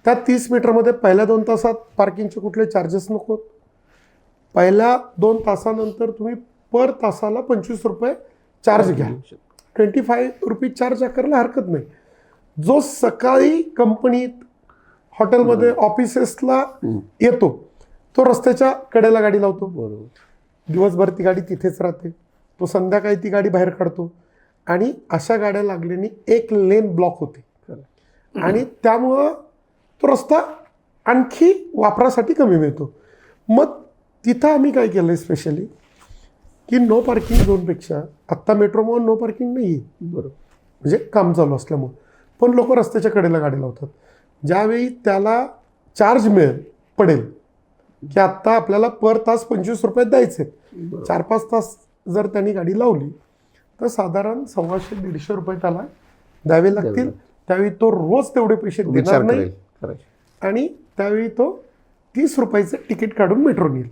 त्या 30 मीटरमध्ये पहिल्या 2 तासात पार्किंगचे कुठले चार्जेस नकोत. पहिल्या 2 तासानंतर तुम्ही पर तासाला 25 रुपये चार्ज घ्या. 25 रुपये चार्ज करायला हरकत नाही. जो सकाळी कंपनीत हॉटेलमध्ये ऑफिसेसला येतो तो रस्त्याच्या कडेला गाडी लावतो. दिवसभर ती गाडी तिथेच राहते. तो संध्याकाळी ती गाडी बाहेर काढतो आणि अशा गाड्या लागल्याने एक लेन ब्लॉक होते आणि त्यामुळं तो रस्ता आणखी वापरासाठी कमी मिळतो. मग तिथं आम्ही काय केलं आहे स्पेशली की नो पार्किंग झोनपेक्षा आत्ता मेट्रोमॉल नो पार्किंग नाही आहे. बरोबर, म्हणजे काम चालू असल्यामुळं. पण लोक रस्त्याच्या कडेला गाडी लावतात. ज्यावेळी त्याला चार्ज पडेल की आत्ता आपल्याला पर तास 25 रुपये द्यायचे, 4-5 तास जर त्यांनी गाडी लावली तर साधारण 150-150 रुपये त्याला द्यावे लागतील. त्यावेळी तो रोज तेवढे पैसे देणार नाही आणि त्यावेळी तो 30 रुपयाचं तिकीट काढून मेट्रो नेईल.